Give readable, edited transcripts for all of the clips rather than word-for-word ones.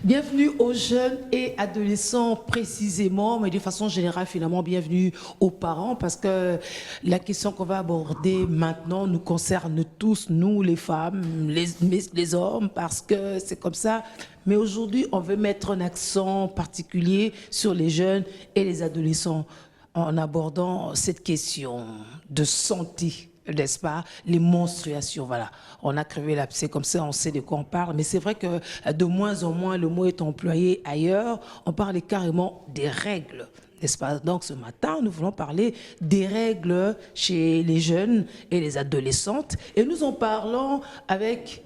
Bienvenue aux jeunes et adolescents précisément, mais de façon générale, finalement, bienvenue aux parents, parce que la question qu'on va aborder maintenant nous concerne tous, nous les femmes, les hommes, parce que c'est comme ça. Mais aujourd'hui, on veut mettre un accent particulier sur les jeunes et les adolescents en abordant cette question de santé, n'est-ce pas? Les menstruations, voilà. On a crevé l'abcès comme ça, on sait de quoi on parle. Mais c'est vrai que de moins en moins, le mot est employé ailleurs. On parle carrément des règles, n'est-ce pas? Donc ce matin, nous voulons parler des règles chez les jeunes et les adolescentes. Et nous en parlons avec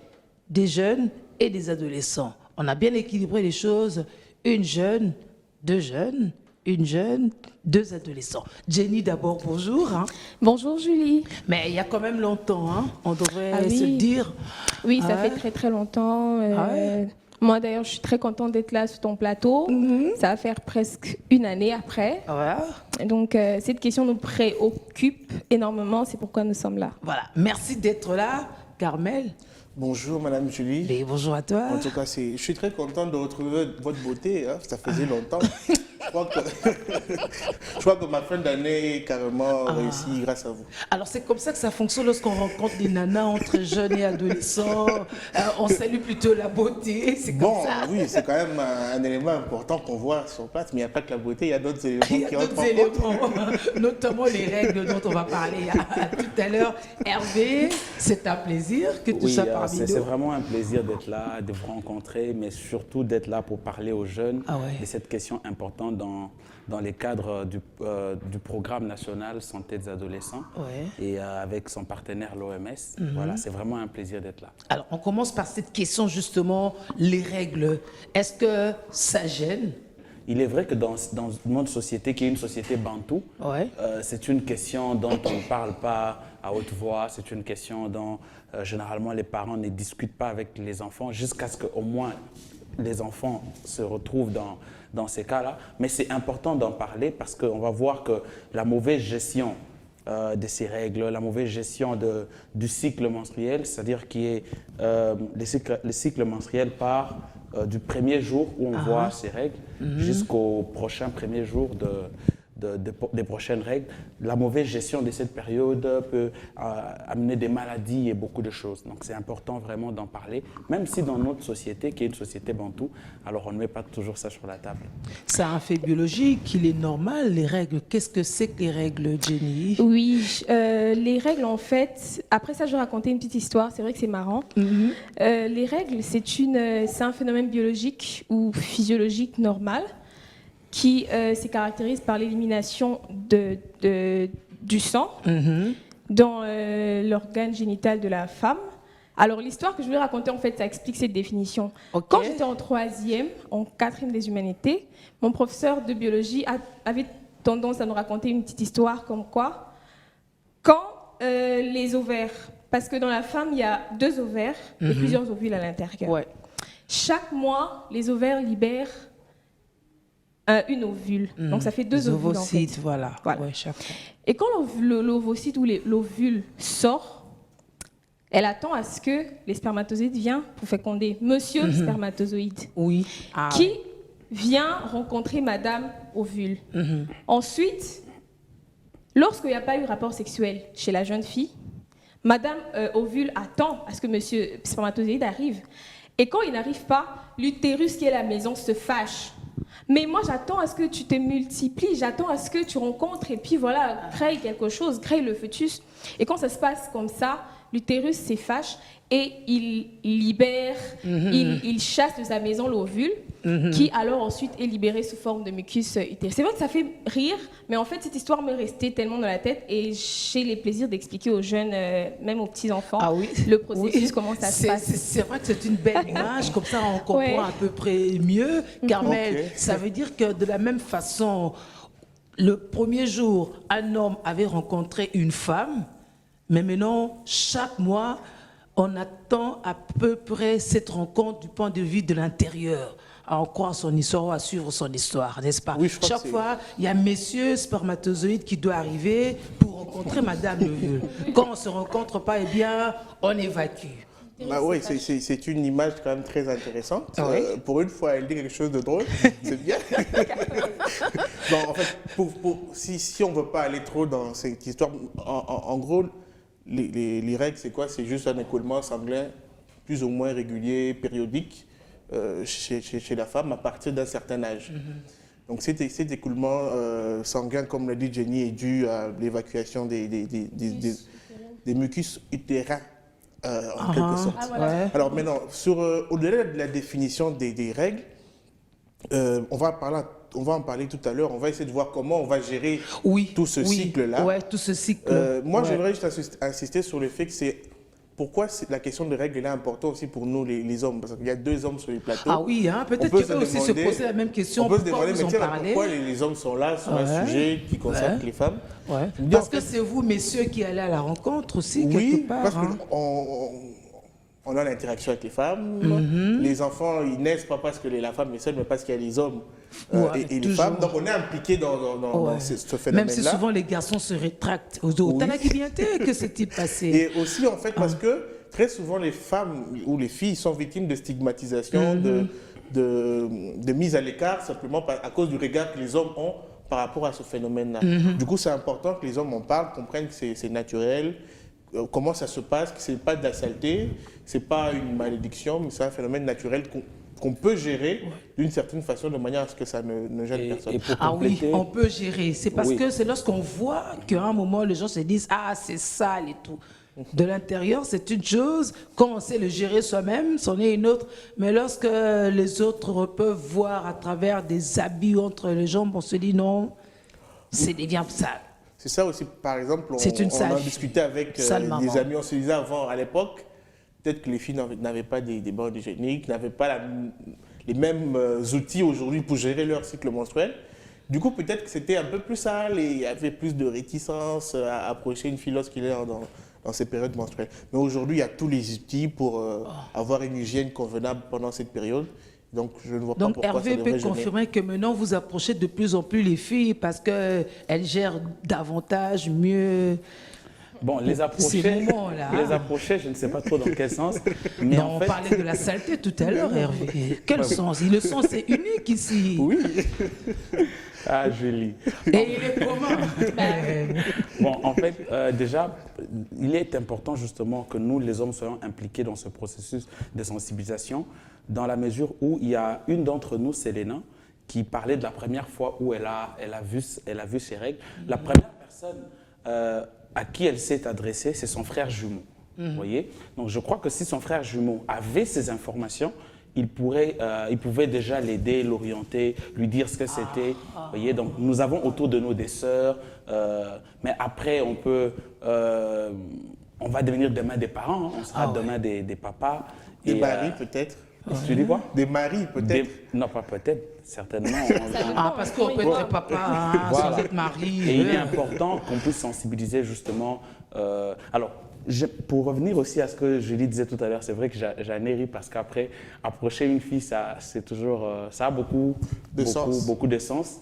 des jeunes et des adolescents. On a bien équilibré les choses. Une jeune, deux jeunes, une jeune, deux adolescents. Jenny, d'abord, bonjour. Bonjour Julie. Mais il y a quand même longtemps, on devrait oui. se dire. Oui, ça fait très très longtemps. Moi d'ailleurs, je suis très contente d'être là sur ton plateau. Ça va faire presque une année après. Voilà. Donc cette question nous préoccupe énormément, c'est pourquoi nous sommes là. Voilà, merci d'être là, Carmel. Bonjour Madame Julie. Et bonjour à toi. En tout cas, je suis très contente de retrouver votre beauté, ça faisait longtemps. Je crois que ma fin d'année est carrément réussie grâce à vous. Alors c'est comme ça que ça fonctionne lorsqu'on rencontre des nanas entre jeunes et adolescents. On salue plutôt la beauté, c'est comme ça. Oui, c'est quand même un élément important qu'on voit sur place, mais il n'y a pas que la beauté, il y a d'autres éléments Il y a qui d'autres entrent en compte. éléments, notamment les règles dont on va parler tout à l'heure. Hervé, c'est un plaisir que tu sois parmi nous. C'est vraiment un plaisir d'être là, de vous rencontrer, mais surtout d'être là pour parler aux jeunes de cette question importante dans les cadres du programme national santé des adolescents et avec son partenaire l'OMS. Voilà, c'est vraiment un plaisir d'être là. Alors, on commence par cette question justement, les règles. Est-ce que ça gêne? Il est vrai que dans notre société, qui est une société bantou, c'est une question dont on ne parle pas à haute voix, c'est une question dont généralement les parents ne discutent pas avec les enfants jusqu'à ce qu'au moins les enfants se retrouvent dans ces cas-là. Mais c'est important d'en parler parce qu'on va voir que la mauvaise gestion de ces règles, la mauvaise gestion du cycle menstruel, c'est-à-dire qui est le cycle menstruel part du premier jour où on voit ces règles jusqu'au prochain premier jour des prochaines règles. La mauvaise gestion de cette période peut amener des maladies et beaucoup de choses. Donc c'est important vraiment d'en parler, même si dans notre société, qui est une société bantou, alors on ne met pas toujours ça sur la table. C'est un fait biologique, il est normal, les règles. Qu'est-ce que c'est que les règles, Jenny? Oui, les règles en fait, après ça je vais raconter une petite histoire, c'est vrai que c'est marrant. Les règles, c'est un phénomène biologique ou physiologique normal qui se caractérise par l'élimination du sang dans l'organe génital de la femme. Alors l'histoire que je vais raconter, en fait, ça explique cette définition. Quand j'étais en 3e, en 4e des humanités, mon professeur de biologie avait tendance à nous raconter une petite histoire comme quoi, quand les ovaires, parce que dans la femme, il y a 2 ovaires et plusieurs ovules à l'intérieur. Chaque mois, les ovaires libèrent une ovule. Donc ça fait 2 ovules en fait. Voilà. Chaque fois. Et quand l'ovocyte ou l'ovule sort, elle attend à ce que les spermatozoïdes viennent pour féconder monsieur spermatozoïde. Qui vient rencontrer madame ovule. Ensuite, lorsqu'il n'y a pas eu rapport sexuel chez la jeune fille, madame ovule attend à ce que monsieur spermatozoïde arrive. Et quand il n'arrive pas, l'utérus qui est à la maison se fâche. Mais moi, j'attends à ce que tu te multiplies, j'attends à ce que tu rencontres et puis voilà, crée quelque chose, crée le fœtus. Et quand ça se passe comme ça, l'utérus s'effâche et il libère, il chasse de sa maison l'ovule qui alors ensuite est libéré sous forme de mucus utérus. C'est vrai que ça fait rire, mais en fait cette histoire me restait tellement dans la tête et j'ai le plaisir d'expliquer aux jeunes, même aux petits-enfants, le processus, comment ça se passe. C'est vrai que c'est une belle image, comme ça on comprend à peu près mieux. Carmel, ça veut dire que de la même façon, le premier jour, un homme avait rencontré une femme, mais maintenant, chaque mois, on attend à peu près cette rencontre du point de vue de l'intérieur, à en croire son histoire ou à suivre son histoire, n'est-ce pas? Chaque fois, il y a monsieur spermatozoïde qui doit arriver pour rencontrer madame ovule. Quand on ne se rencontre pas, eh bien, on évacue. Bah oui, c'est une image quand même très intéressante. Ah oui. Pour une fois, elle dit quelque chose de drôle, c'est bien. Bon, en fait, si on ne veut pas aller trop dans cette histoire, en gros, les règles, c'est quoi? C'est juste un écoulement sanguin plus ou moins régulier, périodique, chez la femme à partir d'un certain âge. Donc cet écoulement sanguin, comme l'a dit Jenny, est dû à l'évacuation des mucus utérins. En quelque sorte. Ah, voilà. Ouais. Alors maintenant, au-delà de la définition des règles, on va en parler tout à l'heure, on va essayer de voir comment on va gérer tout ce cycle-là. Ouais, tout ce cycle. Moi, j'aimerais juste insister sur le fait que pourquoi la question des règles est importante aussi pour nous, les hommes. Parce qu'il y a 2 hommes sur les plateaux. Ah oui, hein, peut-être qu'il peut aussi se poser la même question. On peut se pourquoi demander, vous en parlez pourquoi les hommes sont là sur un sujet qui concerne les femmes. Ouais. Dire, Parce en fait, que c'est vous, messieurs, qui allez à la rencontre aussi, oui, quelque part. parce hein. on a l'interaction avec les femmes. Les enfants, ils naissent pas parce que la femme est seule, mais parce qu'il y a les hommes et les femmes. Donc on est impliqué dans ce phénomène-là. Même si souvent les garçons se rétractent. Que s'est-il passé? Et aussi, en fait, parce que très souvent, les femmes ou les filles sont victimes de stigmatisation, de mise à l'écart, simplement à cause du regard que les hommes ont par rapport à ce phénomène-là. Du coup, c'est important que les hommes en parlent, comprennent que c'est naturel, comment ça se passe, que ce n'est pas de la saleté, ce n'est pas une malédiction, mais c'est un phénomène naturel qu'on peut gérer d'une certaine façon, de manière à ce que ça ne gêne personne. Ah oui, on peut gérer. C'est parce que c'est lorsqu'on voit qu'à un moment, les gens se disent « Ah, c'est sale et tout ». De l'intérieur, c'est une chose. Quand on sait le gérer soi-même, c'en est une autre. Mais lorsque les autres peuvent voir à travers des habits entre les jambes, on se dit non, c'est devient sale. C'est ça aussi, par exemple, on en discutait avec des amis, on se disait avant, à l'époque, peut-être que les filles n'avaient pas des bandes hygiéniques, n'avaient pas les mêmes outils aujourd'hui pour gérer leur cycle menstruel. Du coup, peut-être que c'était un peu plus sale et il y avait plus de réticence à approcher une fille lorsqu'il est dans ces périodes menstruelles. Mais aujourd'hui, il y a tous les outils pour avoir une hygiène convenable pendant cette période. Donc, je ne vois pas pourquoi Hervé ça devrait peut confirmer que maintenant, vous approchez de plus en plus les filles parce qu'elles gèrent davantage, mieux... Bon, les approcher, je ne sais pas trop dans quel sens. Mais non, on parlait de la saleté tout à l'heure, Hervé. Quel sens? Le sens est unique ici. Oui. Ah, Julie. Et il est comment? Bon, en fait, déjà, il est important justement que nous, les hommes, soyons impliqués dans ce processus de sensibilisation, dans la mesure où il y a une d'entre nous, Selena, qui parlait de la première fois où elle a vu ses règles. La première personne à qui elle s'est adressée, c'est son frère jumeau. Vous voyez? Donc, je crois que si son frère jumeau avait ces informations, il pouvait déjà l'aider, l'orienter, lui dire ce que c'était. Vous voyez? Donc, nous avons autour de nous des sœurs, mais après, on va devenir demain des parents, hein. On sera demain des papas. Des maris, peut-être. Tu dis quoi? Des maris, peut-être. Non, pas peut-être, certainement. Parce qu'on peut être papa sans être mari. Et il est important qu'on puisse sensibiliser justement. Alors, pour revenir aussi à ce que Julie disait tout à l'heure, c'est vrai que j'en ai ri parce qu'après, approcher une fille, ça a beaucoup de sens.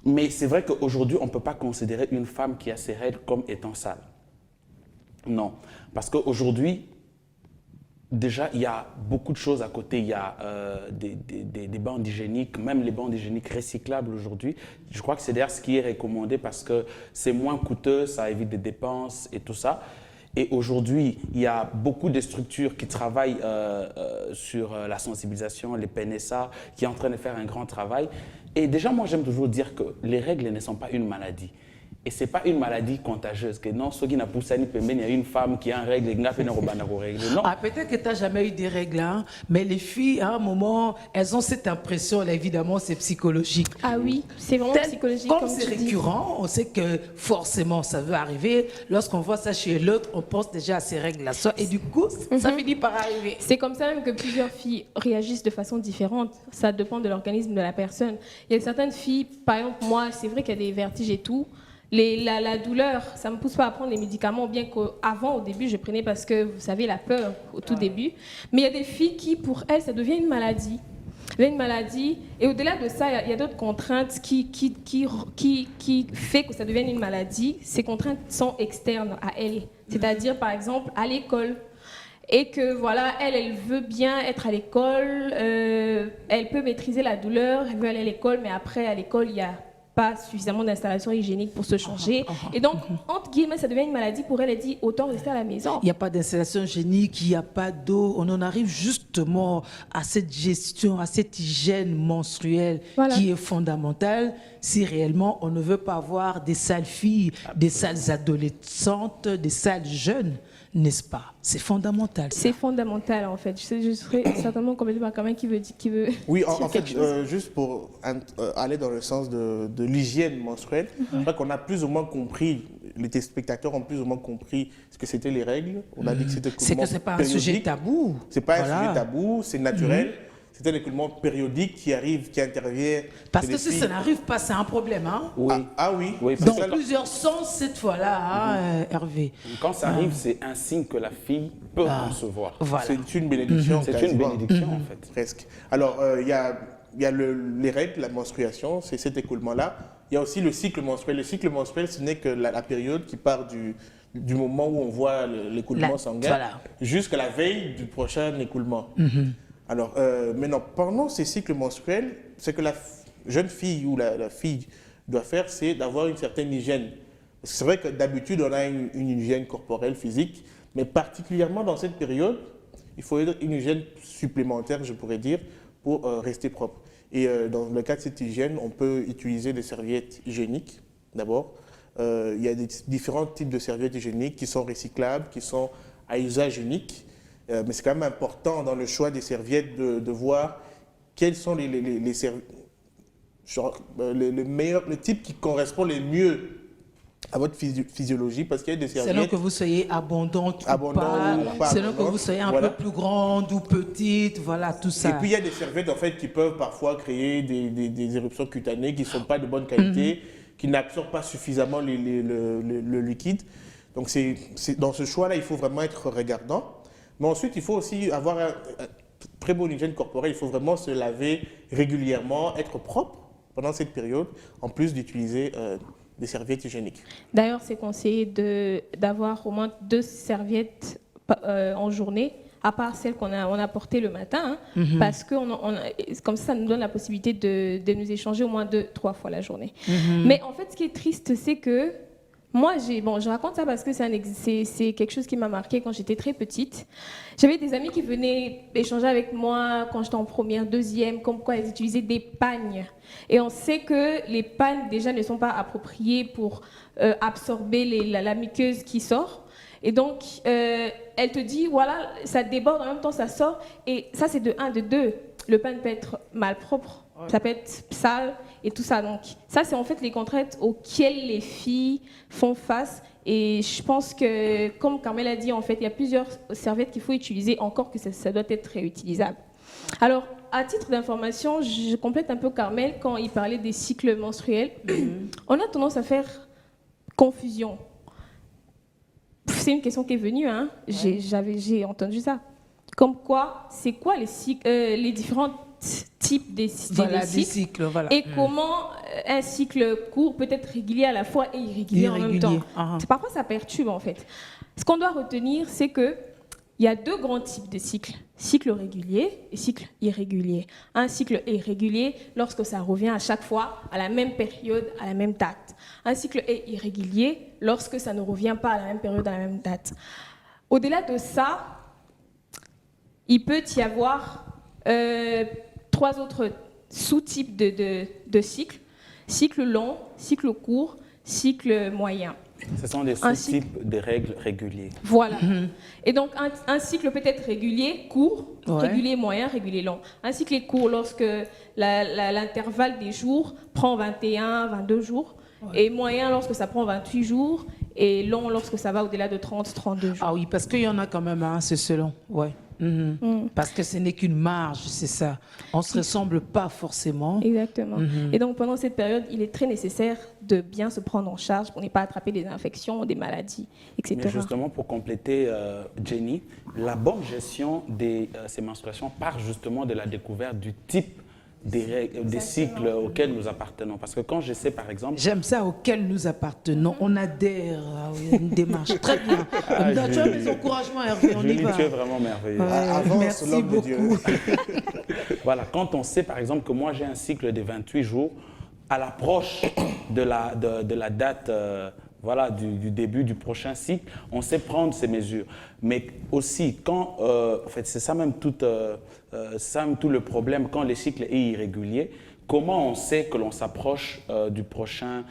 Mais c'est vrai qu'aujourd'hui, on ne peut pas considérer une femme qui a ses règles comme étant sale. Non, parce qu'aujourd'hui, déjà, il y a beaucoup de choses à côté. Il y a des bandes hygiéniques, même les bandes hygiéniques recyclables aujourd'hui. Je crois que c'est d'ailleurs ce qui est recommandé parce que c'est moins coûteux, ça évite des dépenses et tout ça. Et aujourd'hui, il y a beaucoup de structures qui travaillent sur la sensibilisation, les PNSA, qui sont en train de faire un grand travail. Et déjà, moi, j'aime toujours dire que les règles ne sont pas une maladie. Et ce n'est pas une maladie contagieuse. Que non, ceux qui n'ont pas il y a une femme qui a une règle et qui n'a pas de règle. Non. Peut-être que tu n'as jamais eu des règles, hein, mais les filles, à un moment, elles ont cette impression, là, évidemment, c'est psychologique. Ah oui, c'est vraiment psychologique. Comme c'est récurrent, on sait que forcément, ça veut arriver. Lorsqu'on voit ça chez l'autre, on pense déjà à ces règles-là. Et du coup, ça finit par arriver. C'est comme ça même que plusieurs filles réagissent de façon différente. Ça dépend de l'organisme de la personne. Il y a certaines filles, par exemple, moi, c'est vrai qu'il y a des vertiges et tout. La douleur, ça ne me pousse pas à prendre les médicaments, bien qu'avant, au début, je prenais parce que, vous savez, la peur au tout début. Mais il y a des filles qui, pour elles, ça devient une maladie. Et au-delà de ça, il y a d'autres contraintes qui fait que ça devienne une maladie. Ces contraintes sont externes à elles. C'est-à-dire, par exemple, à l'école. et que voilà, elle veut bien être à l'école, elle peut maîtriser la douleur, elle veut aller à l'école, mais après à l'école il y a pas suffisamment d'installations hygiéniques pour se changer. Et donc, entre guillemets, ça devient une maladie pour elle. Elle dit, autant rester à la maison. Il n'y a pas d'installation hygiénique, il n'y a pas d'eau. On en arrive justement à cette gestion, à cette hygiène menstruelle qui est fondamentale si réellement on ne veut pas avoir des sales filles, des sales adolescentes, des sales jeunes. N'est-ce pas? C'est fondamental. C'est fondamental, en fait. Je serais certainement complètement par quelqu'un qui veut oui, en fait, juste pour aller dans le sens de l'hygiène menstruelle, je crois qu'on a plus ou moins compris, les téléspectateurs ont plus ou moins compris ce que c'était les règles. On a dit que c'était c'est que c'est pas un sujet tabou. C'est pas un sujet tabou, c'est naturel. C'est un écoulement périodique qui arrive, qui intervient. Parce que si ça n'arrive pas, c'est un problème. Hein? Oui. Oui. Dans plusieurs sens, cette fois-là, Hervé. Quand ça arrive, c'est un signe que la fille peut concevoir. Voilà. C'est une bénédiction. C'est une bénédiction, en fait. Presque. Alors, il y a les règles, la menstruation, c'est cet écoulement-là. Il y a aussi le cycle menstruel. Le cycle menstruel, ce n'est que la période qui part du moment où on voit l'écoulement sanguin jusqu'à la veille du prochain écoulement. Alors, maintenant, pendant ces cycles menstruels, ce que la jeune fille ou la fille doit faire, c'est d'avoir une certaine hygiène. C'est vrai que d'habitude, on a une hygiène corporelle, physique, mais particulièrement dans cette période, il faut une hygiène supplémentaire, je pourrais dire, pour rester propre. Et dans le cas de cette hygiène, on peut utiliser des serviettes hygiéniques, d'abord. Il y a différents types de serviettes hygiéniques qui sont recyclables, qui sont à usage unique. Mais c'est quand même important dans le choix des serviettes de voir quels sont les meilleurs, le type qui correspond le mieux à votre physiologie, parce qu'il y a des serviettes... Selon que vous soyez abondante ou pas, selon que vous soyez un peu plus grande ou petite, voilà, tout ça. Et puis il y a des serviettes en fait, qui peuvent parfois créer des éruptions cutanées qui ne sont pas de bonne qualité, qui n'absorbent pas suffisamment le liquide. Donc dans ce choix-là, il faut vraiment être regardant. Mais ensuite, il faut aussi avoir une très bonne hygiène corporelle. Il faut vraiment se laver régulièrement, être propre pendant cette période, en plus d'utiliser des serviettes hygiéniques. D'ailleurs, c'est conseillé d'avoir au moins 2 serviettes en journée, à part celles qu'on a portées le matin, parce que comme ça nous donne la possibilité de nous échanger au moins 2-3 fois la journée. Mais en fait, ce qui est triste, c'est que moi, je raconte ça parce que c'est quelque chose qui m'a marqué quand j'étais très petite. J'avais des amis qui venaient échanger avec moi quand j'étais en première, deuxième, comme quoi ils utilisaient des pagnes. Et on sait que les pagnes, déjà, ne sont pas appropriées pour absorber la muqueuse qui sort. Et donc, elle te dit, voilà, ça déborde, en même temps, ça sort. Et ça, c'est de 1, de 2. Le pagne peut être malpropre, ça peut être sale et tout ça. Donc, ça, c'est en fait les contraintes auxquelles les filles font face. Et je pense que, comme Carmel a dit, en fait, il y a plusieurs serviettes qu'il faut utiliser, encore que ça doit être réutilisable. Alors, à titre d'information, je complète un peu Carmel quand il parlait des cycles menstruels. On a tendance à faire confusion. C'est une question qui est venue, hein. J'ai entendu ça. Comme quoi, c'est quoi les différents types des cycles, et comment un cycle court peut être régulier à la fois et irrégulier en même temps. Parfois, ça perturbe en fait. Ce qu'on doit retenir, c'est qu'il y a 2 grands types de cycles. Cycle régulier et cycle irrégulier. Un cycle est régulier lorsque ça revient à chaque fois à la même période, à la même date. Un cycle est irrégulier lorsque ça ne revient pas à la même période, à la même date. Au-delà de ça, il peut y avoir 3 autres sous-types de cycles. Cycle long, cycle court, cycle moyen. Ce sont des sous-types de règles réguliers. Voilà. Et donc, un cycle peut être régulier, court, régulier moyen, régulier long. Un cycle est court lorsque l'intervalle des jours prend 21, 22 jours, et moyen lorsque ça prend 28 jours, et long lorsque ça va au-delà de 30, 32 jours. Ah oui, parce qu'il y en a quand même, hein, c'est selon, ouais. Parce que ce n'est qu'une marge, c'est ça. On ne se ressemble pas forcément. Exactement. Et donc, pendant cette période, il est très nécessaire de bien se prendre en charge pour ne pas attraper des infections, des maladies, etc. Mais justement, pour compléter, Jenny, la bonne gestion de ces menstruations part justement de la découverte du type des cycles auxquels nous appartenons. Parce que quand je sais, par exemple... J'aime ça, auxquels nous appartenons. On adhère à une démarche. Très bien. Tu as mes encouragements, Hervé, on y va. Tu es vraiment merveilleux. Merci beaucoup. Voilà, quand on sait, par exemple, que moi, j'ai un cycle de 28 jours, à l'approche de la date... voilà, du début du prochain cycle, on sait prendre ces mesures. Mais aussi, quand, en fait, c'est ça même tout le problème, quand le cycle est irrégulier, comment on sait que l'on s'approche des prochaines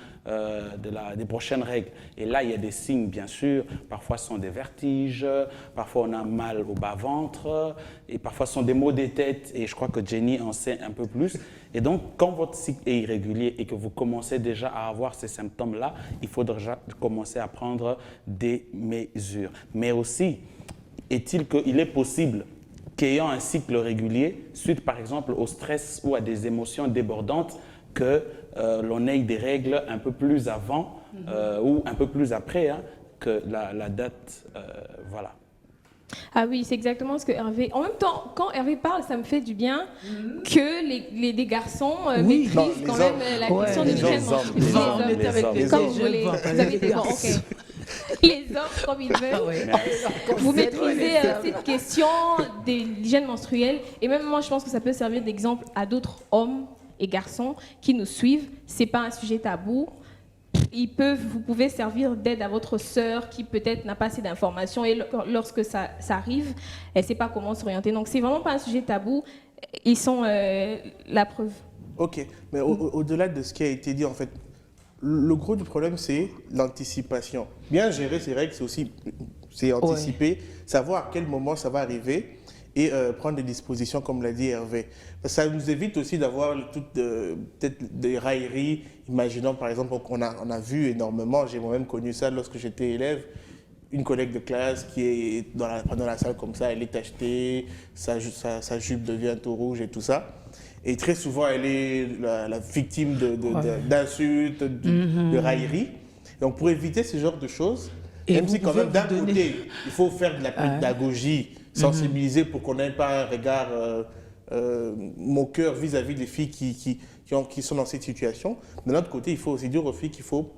règles? Et là, il y a des signes, bien sûr. Parfois, ce sont des vertiges, parfois on a mal au bas-ventre, et parfois ce sont des maux de tête, et je crois que Jenny en sait un peu plus. Et donc, quand votre cycle est irrégulier et que vous commencez déjà à avoir ces symptômes-là, il faut déjà commencer à prendre des mesures. Mais aussi, il est possible qu'ayant un cycle régulier, suite par exemple au stress ou à des émotions débordantes, que l'on ait des règles un peu plus avant ou un peu plus après que la date, voilà. Ah oui, c'est exactement ce que Hervé... En même temps, quand Hervé parle, ça me fait du bien que les garçons maîtrisent quand même la question de l'hygiène menstruelle. Comme vous voulez. Vous avez dit, bon, ok. Les hommes comme ils veulent. Vous maîtrisez cette question de l'hygiène menstruelle. Et même moi, je pense que ça peut servir d'exemple à d'autres hommes et garçons qui nous suivent. Ce n'est pas un sujet tabou. Vous pouvez servir d'aide à votre sœur qui peut-être n'a pas assez d'informations et lorsque ça arrive, elle ne sait pas comment s'orienter. Donc, c'est vraiment pas un sujet tabou. Ils sont la preuve. Ok, mais au-delà de ce qui a été dit, en fait, le gros du problème, c'est l'anticipation. Bien gérer ces règles, c'est anticiper, savoir à quel moment ça va arriver et prendre des dispositions, comme l'a dit Hervé. Ça nous évite aussi d'avoir peut-être des railleries. Imaginons, par exemple, qu'on a vu énormément, j'ai moi-même connu ça lorsque j'étais élève, une collègue de classe qui est dans la salle comme ça, elle est tachetée, sa jupe devient tout rouge et tout ça. Et très souvent, elle est la victime d'insultes, de railleries. Donc, pour éviter ce genre de choses, même si quand même d'un côté, il faut faire de la pédagogie, sensibiliser pour qu'on n'ait pas un regard moqueur vis-à-vis des filles qui sont dans cette situation. De l'autre côté, il faut aussi dire aux filles qu'il faut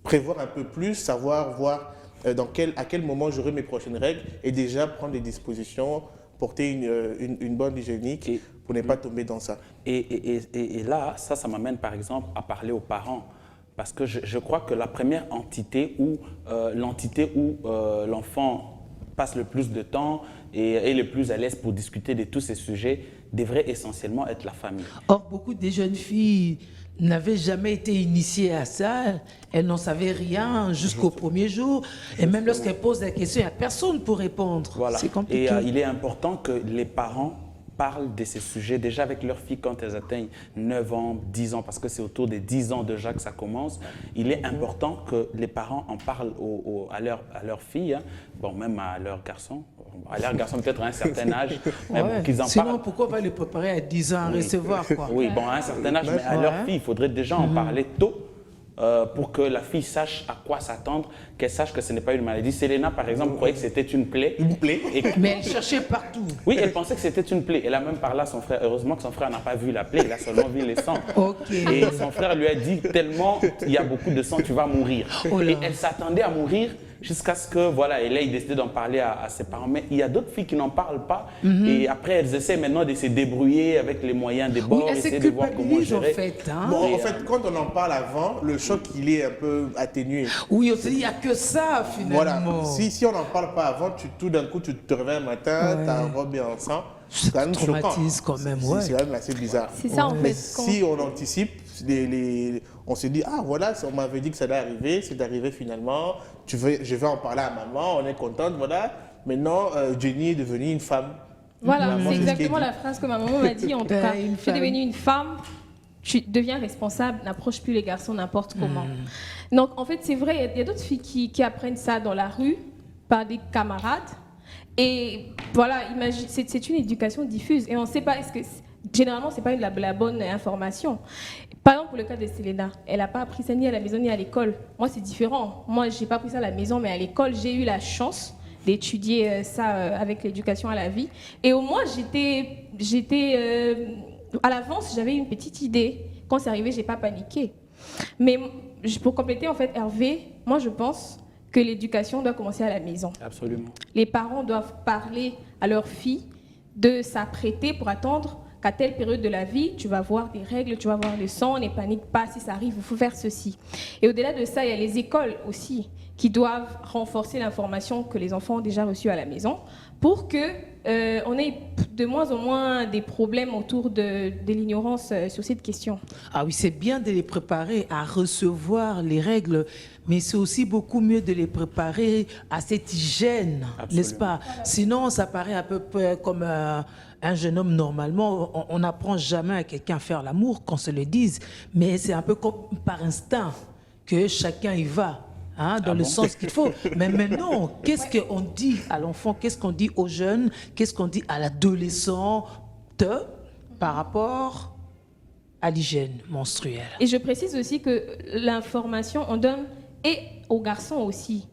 prévoir un peu plus, savoir voir à quel moment j'aurai mes prochaines règles et déjà prendre des dispositions, porter une bonne hygiénique pour ne pas tomber dans ça. Et là, ça m'amène par exemple à parler aux parents. Parce que je crois que la première entité où l'enfant passe le plus de temps et est le plus à l'aise pour discuter de tous ces sujets devrait essentiellement être la famille. Or, beaucoup de jeunes filles n'avaient jamais été initiées à ça. Elles n'en savaient rien jusqu'au premier jour. Et même lorsqu'elles posent des questions, il n'y a personne pour répondre. Voilà. C'est compliqué. Et il est important que les parents parlent de ces sujets déjà avec leurs filles quand elles atteignent 9 ans, 10 ans, parce que c'est autour des 10 ans déjà que ça commence. Il est important que les parents en parlent à leurs filles, bon, même à leurs garçons. À leurs garçons peut-être à un certain âge, mais qu'ils en Sinon, parlent. pourquoi pas les préparer à 10 ans à recevoir quoi. Oui, bon, à un certain âge, mais à leurs filles, il faudrait déjà en parler tôt. Pour que la fille sache à quoi s'attendre, qu'elle sache que ce n'est pas une maladie. Selena, par exemple, croyait que c'était une plaie. Une plaie Mais elle cherchait partout. Oui, elle pensait que c'était une plaie. Elle a même parlé à son frère. Heureusement que son frère n'a pas vu la plaie, il a seulement vu les sangs. Et son frère lui a dit, tellement il y a beaucoup de sang, tu vas mourir. Et elle s'attendait à mourir jusqu'à ce que, voilà, elle ait décidé d'en parler à ses parents. Mais il y a d'autres filles qui n'en parlent pas. Et après, elles essaient maintenant de se débrouiller avec les moyens des bords, essayer de voir comment gérer. En fait, hein. Bon, en fait, quand on en parle avant, le choc, il est un peu atténué. Oui, il n'y a que ça, finalement. Voilà. Si on n'en parle pas avant, tout d'un coup, tu te réveilles un matin, ta robe est en sang. C'est quand même choquant. Quand même, c'est quand même assez bizarre. C'est ça, en fait. Si on anticipe, on se dit, ah voilà, on m'avait dit que ça allait arriver, c'est arrivé finalement, je vais en parler à maman, on est contente, voilà. Maintenant, Jenny est devenue une femme. Voilà, c'est exactement la phrase que ma maman m'a dit, en tout cas. Tu es devenue une femme, tu deviens responsable, n'approche plus les garçons n'importe comment. Donc, en fait, c'est vrai, il y a d'autres filles qui apprennent ça dans la rue, par des camarades. Et voilà, c'est une éducation diffuse. Et on ne sait pas, généralement, ce n'est pas la bonne information. Par exemple, pour le cas de Selena, elle n'a pas appris ça ni à la maison ni à l'école. Moi, c'est différent. Moi, je n'ai pas appris ça à la maison, mais à l'école, j'ai eu la chance d'étudier ça avec l'éducation à la vie. Et au moins, à l'avance, j'avais une petite idée. Quand c'est arrivé, j'ai pas paniqué. Mais pour compléter, en fait, Hervé, moi, je pense que l'éducation doit commencer à la maison. Absolument. Les parents doivent parler à leurs filles de s'apprêter pour attendre qu'à telle période de la vie, tu vas voir des règles, tu vas voir le sang, ne panique pas si ça arrive, il faut faire ceci. Et au-delà de ça, il y a les écoles aussi qui doivent renforcer l'information que les enfants ont déjà reçue à la maison pour que on ait de moins en moins des problèmes autour de l'ignorance sur cette question. Ah oui, c'est bien de les préparer à recevoir les règles, mais c'est aussi beaucoup mieux de les préparer à cette hygiène, n'est-ce pas? Sinon, ça paraît à peu près comme un jeune homme normalement. On n'apprend jamais à quelqu'un à faire l'amour, qu'on se le dise, mais c'est un peu comme par instinct que chacun y va. Dans le sens qu'il faut. Mais maintenant, qu'est-ce qu'on dit à l'enfant, qu'est-ce qu'on dit aux jeunes, qu'est-ce qu'on dit à l'adolescent par rapport à l'hygiène menstruelle? Et je précise aussi que l'information, on donne et aux garçons aussi.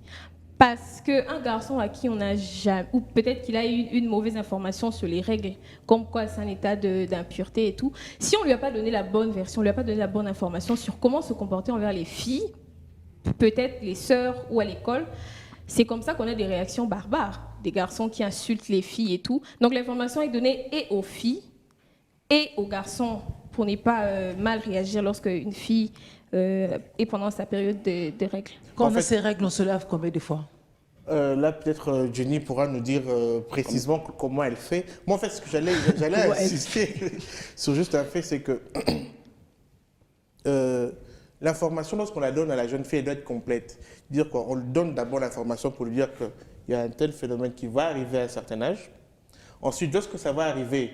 Parce qu'un garçon à qui on a jamais, ou peut-être qu'il a eu une mauvaise information sur les règles, comme quoi c'est un état d'impureté et tout, si on ne lui a pas donné la bonne version, on ne lui a pas donné la bonne information sur comment se comporter envers les filles, peut-être les sœurs ou à l'école, c'est comme ça qu'on a des réactions barbares, des garçons qui insultent les filles et tout. Donc l'information est donnée et aux filles et aux garçons pour ne pas mal réagir lorsque une fille est pendant sa période de règles. Quand on a ces règles, on se lave combien de fois? Là, peut-être Jenny pourra nous dire précisément comment elle fait. Moi, en fait, ce que j'allais insister sur juste un fait, c'est que l'information, lorsqu'on la donne à la jeune fille, elle doit être complète. Dire qu'on lui donne d'abord l'information pour lui dire qu'il y a un tel phénomène qui va arriver à un certain âge. Ensuite, lorsque ça va arriver,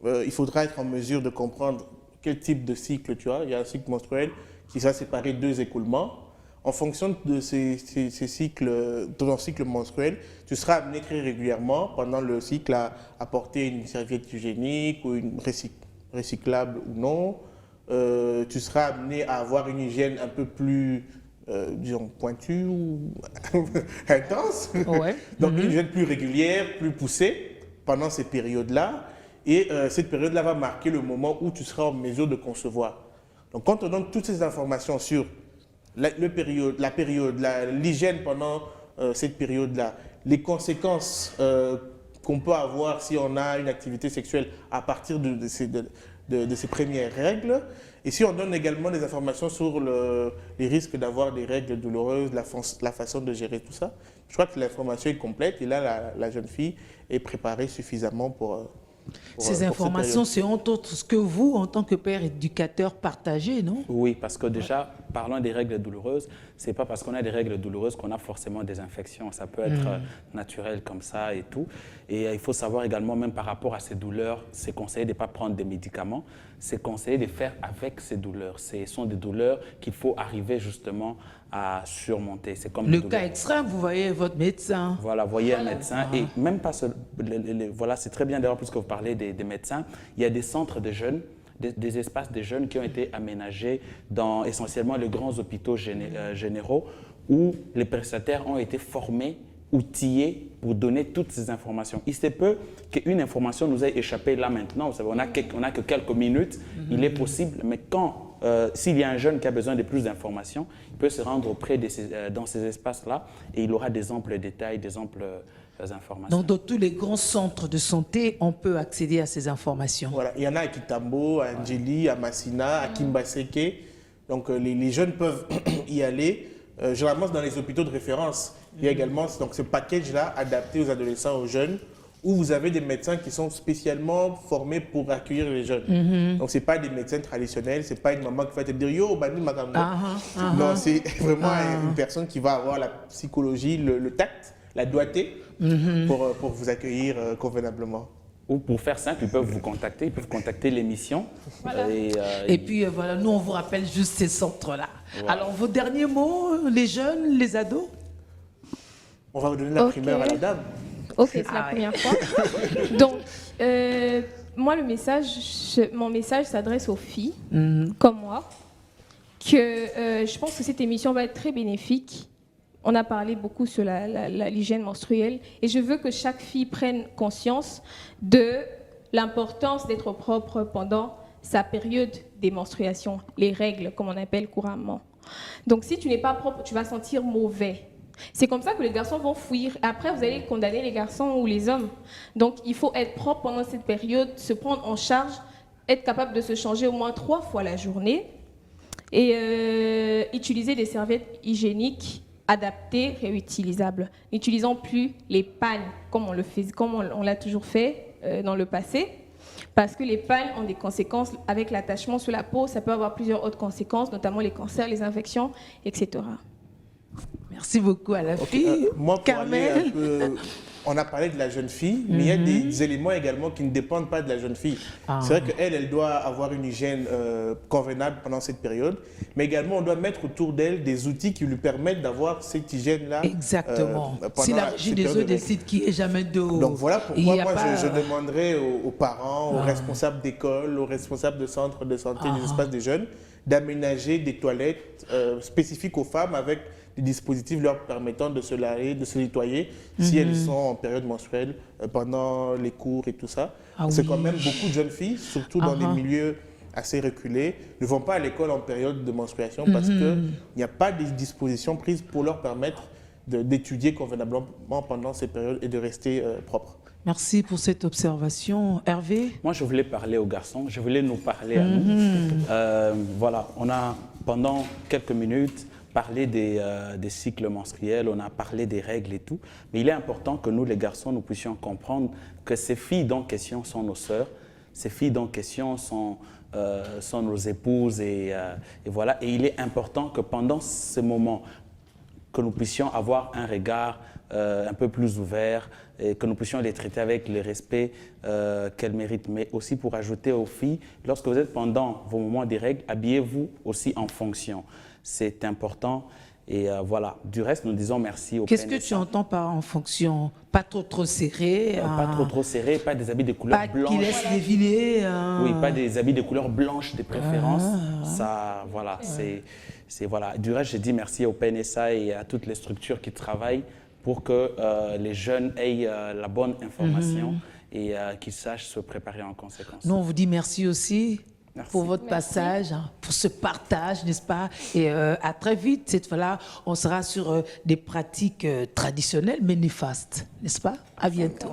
il faudra être en mesure de comprendre quel type de cycle tu as. Il y a un cycle menstruel qui va séparer 2 écoulements. En fonction de ces cycles, de ton cycle menstruel, tu seras amené très régulièrement pendant le cycle à apporter une serviette hygiénique ou une recyclable ou non. Tu seras amené à avoir une hygiène un peu plus, disons, pointue ou intense. Ouais. Donc une hygiène plus régulière, plus poussée pendant ces périodes-là. Et cette période-là va marquer le moment où tu seras en mesure de concevoir. Donc quand on donne toutes ces informations sur l'hygiène pendant cette période-là, les conséquences qu'on peut avoir si on a une activité sexuelle à partir de ces premières règles, et si on donne également des informations sur les risques d'avoir des règles douloureuses, la façon de gérer tout ça, je crois que l'information est complète et là, la jeune fille est préparée suffisamment pour ces informations, c'est entre autres ce que vous, en tant que père éducateur, partagez, non? Oui, parce que déjà, parlant des règles douloureuses, ce n'est pas parce qu'on a des règles douloureuses qu'on a forcément des infections. Ça peut être naturel comme ça et tout. Et il faut savoir également, même par rapport à ces douleurs, c'est conseillé de ne pas prendre des médicaments. C'est conseillé de faire avec ces douleurs. Ce sont des douleurs qu'il faut arriver justement à surmonter. C'est comme le cas extrême, vous voyez votre médecin. Voilà, voyez un médecin. Et même pas voilà, c'est très bien d'ailleurs, puisque vous parlez des médecins. Il y a des centres de jeunes, des espaces de jeunes qui ont été aménagés dans essentiellement les grands hôpitaux généraux où les prestataires ont été formés, outillés pour donner toutes ces informations. Il se peut qu'une information nous ait échappé là maintenant. Vous savez, on n'a que quelques minutes. Il est possible, mais s'il y a un jeune qui a besoin de plus d'informations, il peut se rendre auprès dans ces espaces-là et il aura des amples détails, des amples informations. Donc, dans tous les grands centres de santé, on peut accéder à ces informations. Voilà, il y en a à Kitambo, à Ndjili, à Massina, à Kimbaseke. Donc, les jeunes peuvent y aller. Généralement, dans les hôpitaux de référence. Il y a également donc, ce package-là adapté aux adolescents, aux jeunes, où vous avez des médecins qui sont spécialement formés pour accueillir les jeunes. Donc, ce n'est pas des médecins traditionnels, ce n'est pas une maman qui va te dire « Yo, bani madame ». Non, c'est vraiment une personne qui va avoir la psychologie, le tact, la doigté pour vous accueillir convenablement. Ou pour faire simple, ils peuvent vous contacter, ils peuvent contacter l'émission. Voilà. Et puis voilà, nous on vous rappelle juste ces centres-là. Voilà. Alors vos derniers mots, les jeunes, les ados? On va vous donner la primeur à la dame. Ok, c'est la première fois. Donc, moi mon message s'adresse aux filles, comme moi, que je pense que cette émission va être très bénéfique. On a parlé beaucoup sur l'hygiène menstruelle et je veux que chaque fille prenne conscience de l'importance d'être propre pendant sa période des menstruations, les règles, comme on appelle couramment. Donc, si tu n'es pas propre, tu vas sentir mauvais. C'est comme ça que les garçons vont fuir. Après, vous allez condamner les garçons ou les hommes. Donc, il faut être propre pendant cette période, se prendre en charge, être capable de se changer au moins 3 fois la journée et utiliser des serviettes hygiéniques adaptées, réutilisables. N'utilisons plus les pagnes comme on l'a toujours fait dans le passé. Parce que les pagnes ont des conséquences avec l'attachement sur la peau. Ça peut avoir plusieurs autres conséquences, notamment les cancers, les infections, etc. Merci beaucoup à la fille. Moi, pour aller un peu, on a parlé de la jeune fille, mais il y a des éléments également qui ne dépendent pas de la jeune fille. C'est vrai qu'elle doit avoir une hygiène convenable pendant cette période, mais également on doit mettre autour d'elle des outils qui lui permettent d'avoir cette hygiène-là. Exactement. Si la régie des eaux décide qu'il n'y ait jamais d'eau. Donc voilà pourquoi moi je demanderais aux parents, aux responsables d'école, aux responsables de centres de santé, des espaces des jeunes, d'aménager des toilettes spécifiques aux femmes avec des dispositifs leur permettant de se laver, de se nettoyer si elles sont en période menstruelle pendant les cours et tout ça. C'est quand même beaucoup de jeunes filles, surtout dans des milieux assez reculés, ne vont pas à l'école en période de menstruation parce qu'il n'y a pas de dispositions prises pour leur permettre d'étudier convenablement pendant ces périodes et de rester propres. Merci pour cette observation. Hervé? Moi, je voulais parler aux garçons, je voulais nous parler à nous. Voilà, on a pendant quelques minutes parlé des cycles menstruels, on a parlé des règles et tout, mais il est important que nous, les garçons, nous puissions comprendre que ces filles en question sont nos sœurs, ces filles en question sont nos épouses et voilà. Et il est important que pendant ce moment, que nous puissions avoir un regard un peu plus ouvert et que nous puissions les traiter avec le respect qu'elles méritent. Mais aussi pour ajouter aux filles, lorsque vous êtes pendant vos moments des règles, habillez-vous aussi en fonction. C'est important. Et voilà. Du reste, nous disons merci au PNSA. Qu'est-ce que tu entends par en fonction? Pas trop serré? Pas trop serré, pas des habits de couleur blanche. Pas qui laisse défiler? Oui, pas des habits de couleur blanche de préférence. Ça, voilà, c'est voilà. Du reste, je dis merci au PNSA et à toutes les structures qui travaillent pour que les jeunes aient la bonne information et qu'ils sachent se préparer en conséquence. Nous, on vous dit merci aussi. Merci. Pour votre passage, pour ce partage, n'est-ce pas? Et à très vite, cette fois-là, on sera sur des pratiques traditionnelles mais néfastes, n'est-ce pas? À bientôt.